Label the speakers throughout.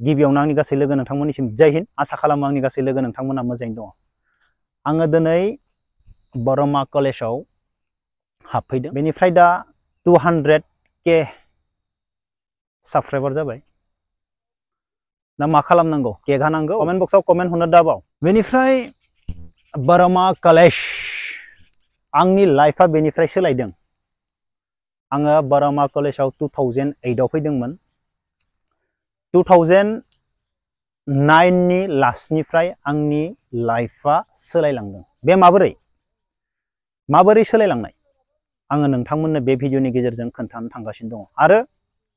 Speaker 1: गिबियावनो आंनि गासै लोगो नोंथांमोननिसिम जय हिन्द आसा खालामो आंनि गासै लोगो नोंथांमोना मोजाङैनो दङ। आङो दिनै बरमा कलेजाव हाबफैदों। बेनिफ्राय दा 200K साबस्क्राइबार जाबाय। दा मा खालामनांगौ? केक हानांगौ? कमेन्ट बक्सआव कमेन्ट हरनो दाबाव। बेनिफ्राय बरमा कलेज आंनि लाइफआ बेनिफ्राय सोलायदों। आङो बरमा कलेजाव 2008 आव फैदोंमोन। 2009 नि लास्टनिफ्राय आंनि लाइफआ सोलायलांदों। बे माबोरै सोलायलांनाय? आङो नोंथांमोननो बे भिडिअनि गेजेरजों खोन्थानो थांगासिनो दङ। आरो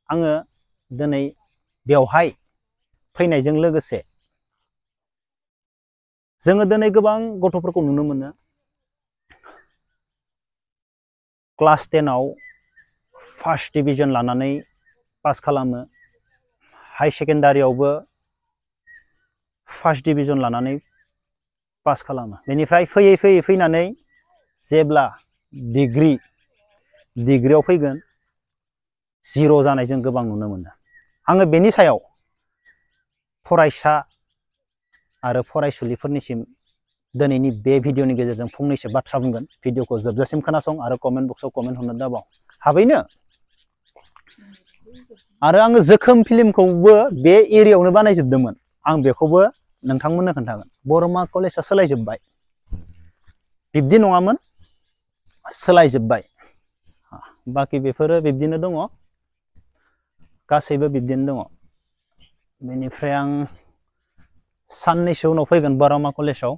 Speaker 1: आङो दिनै बेवहाय फैनायजों लोगोसे जोङो दिनै गोबां गथ'फोरखौ नुनो मोनो क्लास 10 आव फार्स्ट डिभिजन लानानै पास खालामो, हाई सेकेन्डारियावबो फार्स्ट डिभिजन लानानै पास खालामो। बेनिफ्राय फैयै फैनानै जेब्ला डिग्रियाव फैगोन जिर' जानाय जों गोबां नुनो मोनो। आङो बेनि सायाव फरायसा आरो फरायसुलिफोरनिसिम दिनैनि बे भिडिअनि गेजेरजों फंनैसो बाथ्रा बुंगोन। भिडिअखौ जोबजासिम खोनासं आरो कमेन्ट बक्सआव कमेन्ट हरनो दाबाव। हाबैनो आरो आङो जोखोम फिल्मखौबो बे एरियायावनो बानायजोबदोंमोन। आं बेखौबो नोंथांमोननो खोन्थागोन। बरमा कलेजआ सोलायजोब्बाय, बिब्दि नङामोन, सोलायजोब्बाय। बाखि बेफोरो बिब्दिनो दङ, गासैबो बिब्दिनो दङ। बेनिफ्राय आं साननैसो उनाव फैगोन बरमा कलेजाव,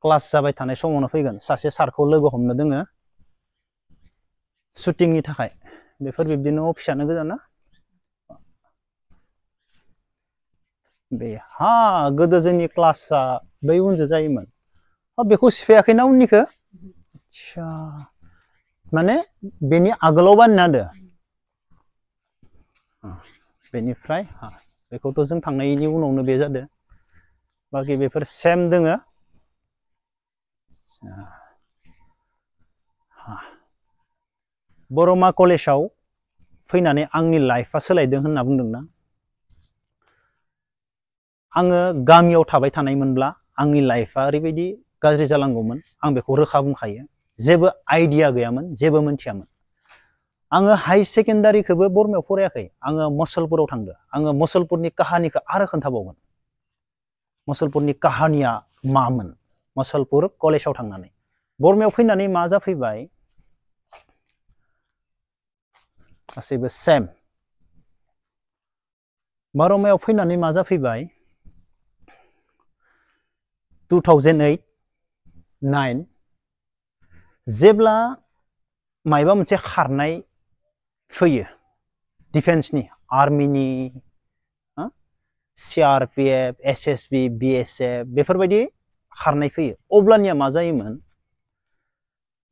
Speaker 1: क्लास जाबाय थानाय समावनो फैगोन। सासे सारखौ लोगो हमनो दोङो शुटिंनि थाखाय। बेफोर बिब्दिनो अफिसानो गोजाना बे गोदो जोंनि क्लासआ बै उनजों जायोमोन। बेखौ सिफायाखैना उननिखौ? आदसा, माने बेनि आगोलाव बानायना होदो। बेनिफ्राय बेखौथ' जों थांनायनि उनावनो बे जादों। बाखि बेफोर सेम दोङो। बरमा कलेजाव फैनानै आंनि लाइफआ सोलायदों होनना बुंदोंना? आङो गामियाव थाबाय थानायमोनब्ला आंनि लाइफआ ओरैबायदि गाज्रि जालांगौमोन, आं बेखौ रोखा बुंखायो। जेबो आइडिया गैयामोन, जेबो मोनथियामोन। आङो हाई सेकेन्डारिखौबो बरमायाव फरायाखै, आङो मसलपुराव थांदो। आङो मसलपुरनि काहानिखौ आरो खोन्थाबावगोन। मसलपुरनि काहानिया मामोन? मसलपुर कलेजाव थांनानै बरमायाव फैनानै मा जाफैबाय? गासैबो सेम। बरमायाव फैनानै मा जाफैबाय? 2008-9 जेब्ला मायबा मोनसे खारनाय फैयो डिफेन्सनि, आर्मिनि, CRPF, SSB, BSF बेफोरबायदि खारनाय फैयो, अब्लानिया मा जायोमोन?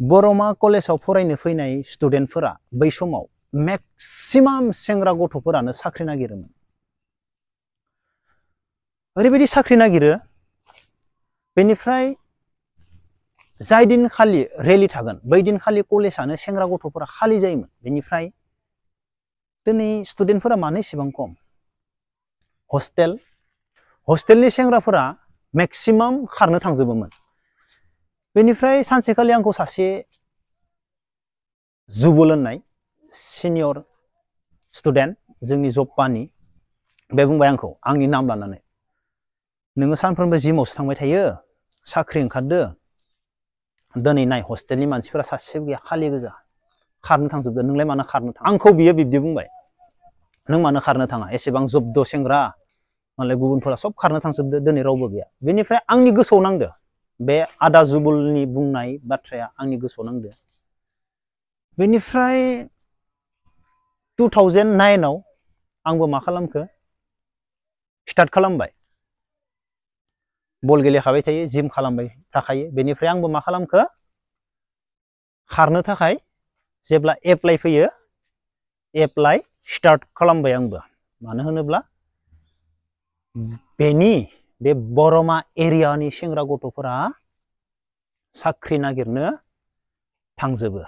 Speaker 1: बरमा कलेजाव फरायनो फैनाय स्टुडेन्टफोरा बै समाव मेक्सिमाम सेंग्रा गथ'फोरानो साख्रि नागिरोमोन। ओरैबायदि साख्रि नागिरो, बेनिफ्राय जाय दिनखालि रेलि थागोन बै दिनखालि कलेजानो सेंग्रा गथ'फोरा खालि जायोमोन। बेनिफ्राय दिनै स्टुडेन्टफोरा मानो एसेबां खम? हस्टेलनि सेंग्राफोरा मेक्सिमाम खारनो थांजोबोमोन। बेनिफ्राय सानसेखालि आंखौ सासे जुबुल होननाय सिनियर स्टुडेन्ट, जोंनि जब्बानि, बे बुंबाय आंखौ आंनि नाम लानानै, नोङो सानफ्रोमबो जिमावसो थांबाय थायो, साख्रि ओंखारदो, दिनै नाय हस्टेलनि मानसिफोरा सासेबो गैया, खालि गोजा, खारनो थांजोबदो, नोंलाय मानो खारनो थाङा? आंखौ बियो बिब्दि बुंबाय, नों मानो खारनो थाङा? एसेबां जब्द सेंग्रा, मालाय गुबुनफोरा सब खारनो थांजोबदो, दिनै रावबो गैया। बेनिफ्राय आंनि गोसोआव नांदो, बे आदा जुबुलनि बुंनाय बाथ्राया आंनि गोसोआव नांदो। बेनिफ्राय 2009 आव आंबो मा खालामखो? स्टार्ट खालामबाय। बल गेलेखाबाय थायो, जिम खालामबाय थाखायो। बेनिफ्राय आंबो मा खालामखो? खारनो थाखाय जेब्ला एप्लाइ फैयो, एप्लाइ स्टार्ट खालामबाय आंबो। मानो होनोब्ला बे बरमा एरियानि सेंग्रा गथ'फोरा साख्रि नागिरनो थांजोबो।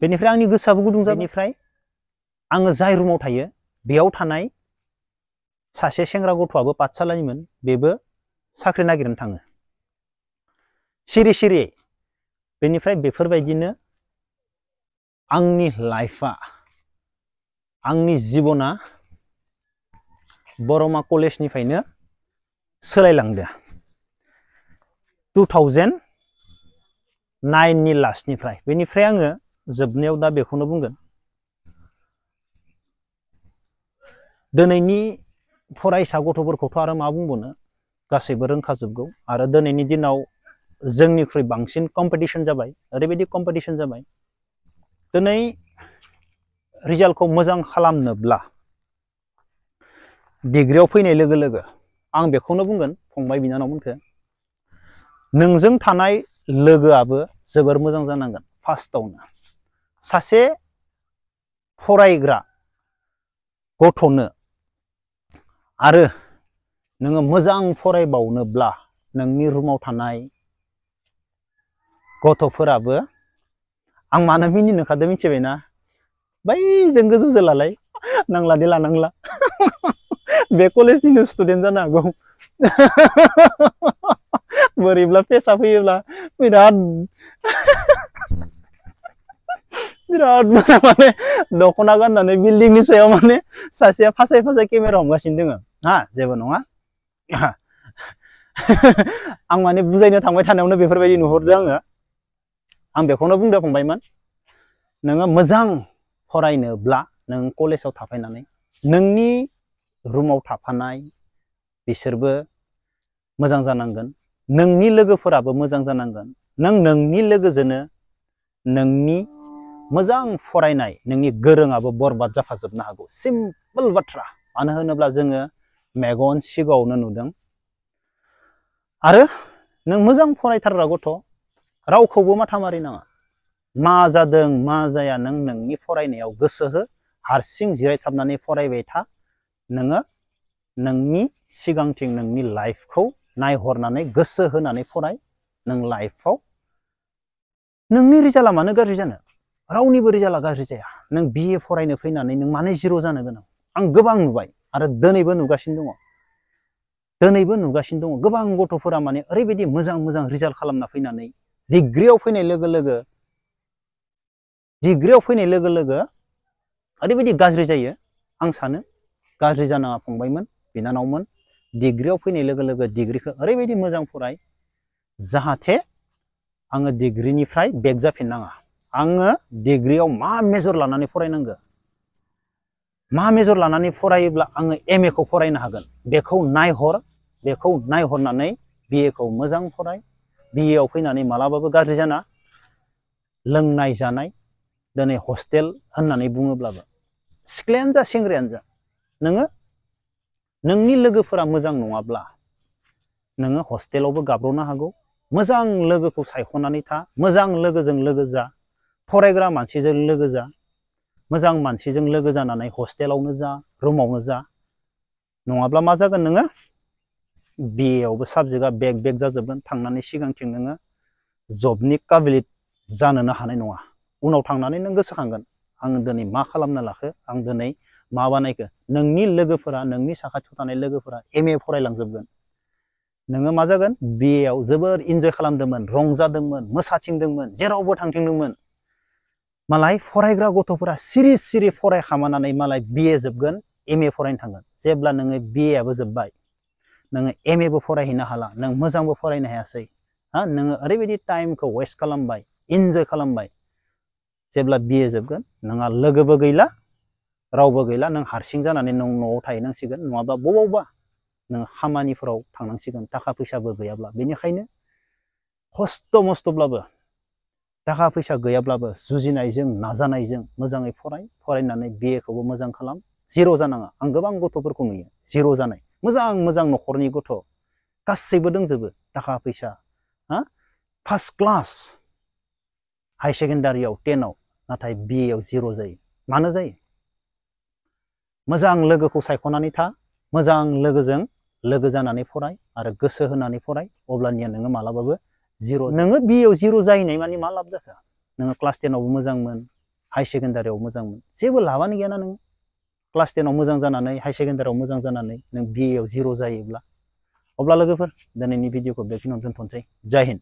Speaker 1: बेनिफ्राय आंनि गोसोआबो गुदुं जाबाय। बेनिफ्राय आङो जाय रुमाव थायो बेयाव थानाय सासे सेंग्रा गथ'आबो पाठसालानिमोन बेबो साख्रि नागिरनो थाङो सिरि सिरि बेनिफ्राय बेफोरबायदिनो आंनि लाइफआ आंनि जिबना बरमा कलेजनिफ्रायनो सोलायलांदो 2009 नि लास्टनिफ्राय बेनिफ्राय आङो जोबनायाव दा बेखौनो बुंगोन दिनैनि फरायसा गथ'फोरखौथ' आरो मा बुंबावनो गासैबो रोंखाजोबगौ आरो दिनैनि दिनाव जोंनिख्रुइ बांसिन कम्पिटिशन जाबाय ओरैबायदि कम्पिटिशन जाबाय दिनै रिजाल्टखौ मोजां खालामनोब्ला डिग्रियाव फैनाय लोगो लोगो आं बेखौनो बुंगोन फंबाय बिनानावमोनखौ नोंजों थानाय लोगोआबो जोबोर मोजां जानांगोन फार्स्टआवनो सासे फरायग्रा गथ'नो आरो नोङो मोजां फरायबावनोब्ला नोंनि रुमाव थानाय गथ'फोराबो आं मानो मिनिनो ओंखारदों मिथिबायना बै जों गोजौजों लालाय नांला दे लानांला बे कलेजनिनो स्टुडेन्ट जानो हागौ बोरैब्ला फेसा फैयोब्ला बिराद मोजां माने दख'ना गाननानै बिल्डिंनि सायाव माने सासेया फासाय फासाय केमेरा हमगासिनो दोङो हा जेबो नङा आं माने बुजायनो थांबाय थानायावनो बेफोरबायदि नुहुरदों आं बेखौनो बुंदों फंबायमोन नोङो मोजां फरायनोब्ला नों कलेजाव थाफैनानै नोंनि रुमाव थाफानाय बिसोरबो मोजां जानांगोन नोंनि लोगोफोराबो मोजां जानांगोन नों नोंनि लोगोजोंनो नोंनि मोजां फरायनाय नोंनि गोरोङाबो बरबाद जाफाजोबनो हागौ सिम्पोल बाथ्रा मानो होनोब्ला जोङो मेगन सिगाङावनो नुदों आरो नों मोजां फरायथारग्रा गथ' रावखौबो माथा मारिनाङा मा जादों मा जाया नों नोंनि फरायनायाव गोसो हो हारसिं जिरायथाबनानै फरायबाय था नोङो नोंनि सिगांथिं नोंनि लाइफखौ नायहरनानै गोसो होनानै फराय नों लाइफआव नोंनि रिजाल्टआ मानो गाज्रि जानो रावनिबो रिजाल्टआ गाज्रि जाया नों बिए फरायनो फैनानै नों मानो जिर' जानो गोनां आं गोबां नुबाय आरो दिनैबो नुगासिनो दङ गोबां गथ'फोरा माने ओरैबायदि मोजां मोजां रिजाल्ट खालामना फैनानै डिग्रियाव फैनाय लोगो लोगो ओरैबायदि गाज्रि जायो आं सानो गाज्रि जानाङा फंबायमोन बिनानावमोन डिग्रियाव फैनाय लोगो लोगो डिग्रिखौ ओरैबायदि मोजां फराय जाहाथे आङो डिग्रिनिफ्राय बेक जाफिननाङा आङो डिग्रियाव मा मेजर लानानै फरायनांगौ मा मेजर लानानै फरायोब्ला आङो एम ए खौ फरायनो हागोन बेखौ नायहरनानै बिए खौ मोजां फराय बिए आव फैनानै मालाबाबो गाज्रि जाना लोंनाय जानाय दिनै हस्टेल होननानै बुङोब्लाबो सिख्लायानो जा सेंग्रायानो जा नोङो नोंनि लोगोफोरा मोजां नङाब्ला नोङो हस्टेलावबो गाब्र'नो हागौ मोजां लोगोखौ सायख'नानै था मोजां लोगोजों लोगो जा फरायग्रा मानसिजों लोगो जा मोजां मानसिजों लोगो जानानै हस्टेलावनो जा रुमावनो जा नङाब्ला मा जागोन नोङो बिए आवबो साबजेक्टआ बेक जाजोबगोन थांनानै सिगांथिं नोङो जबनि काबिलिट जानोनो हानाय नङा उनाव थांनानै नों गोसोखांगोन आं दिनै मा खालामना लाखो आं दिनै मा बानायखो नोंनि लोगोफोरा नोंनि साखाथियाव थानाय लोगोफोरा एम ए फरायलांजोबगोन नोङो मा जागोन बिए आव जोबोर इन्जय खालामदोंमोन रंजादोंमोन मोसाथिंदोंमोन जेरावबो थांथिंदोंमोन मालाय फरायग्रा गथ'फोरा सिरि सिरि फरायखामानानै मालाय बिए जोबगोन एम ए फरायनो थांगोन जेब्ला नोङो बिए आबो जोब्बाय नोङो एम ए बो फरायहैनो हाला नों मोजांबो फरायनो हायासै नोङो ओरैबायदि टाइमखौ वेस्ट खालामबाय इन्जय खालामबाय जेब्ला बिए जोबगोन नोंहा लोगोबो गैला रावबो गैला नों हारसिं जानानै नों न'आव थाहैनांसिगोन नङाबा बबावबा नों खामानिफोराव थांनांसिगोन थाखा फैसाबो गैयाब्ला बेनिखायनो खस्थ' मस्थ'ब्लाबो थाखा फैसा गैयाब्लाबो जुजिनायजों नाजानायजों मोजाङै फरायनानै बिए खौबो मोजां खालाम जिर' जानाङा आं गोबां गथ'फोरखौ नुयो जिर' जानाय मोजां न'खरनि गथ' गासैबो दंजोबो थाखा फैसा फार्स्ट क्लास हाई सेकेन्डारियाव 10 आव नाथाय बिए आव जिर' जायो मानो जायो मोजां लोगोखौ सायख'नानै था मोजां लोगोजों लोगो जानानै फराय आरो गोसो होनानै फराय अब्लानिया नोङो मालाबाबो जिर' नोङो बिए आव जिर' जाहैनाय माने मा लाब जाखो नोङो क्लास 10 आवबो मोजांमोन हाई सेकेन्डारियाव मोजांमोन जेबो लाबानो गैयाना नोङो क्लास 10 आव मोजां जानानै हाई सेकेन्डारियाव मोजां जानानै नों BA आव 0 जायोब्ला अब्ला लोगोफोर दिनैनि भिडिअखौ बेखिनियावनो दोनथ'नोसै। जय हिन्द।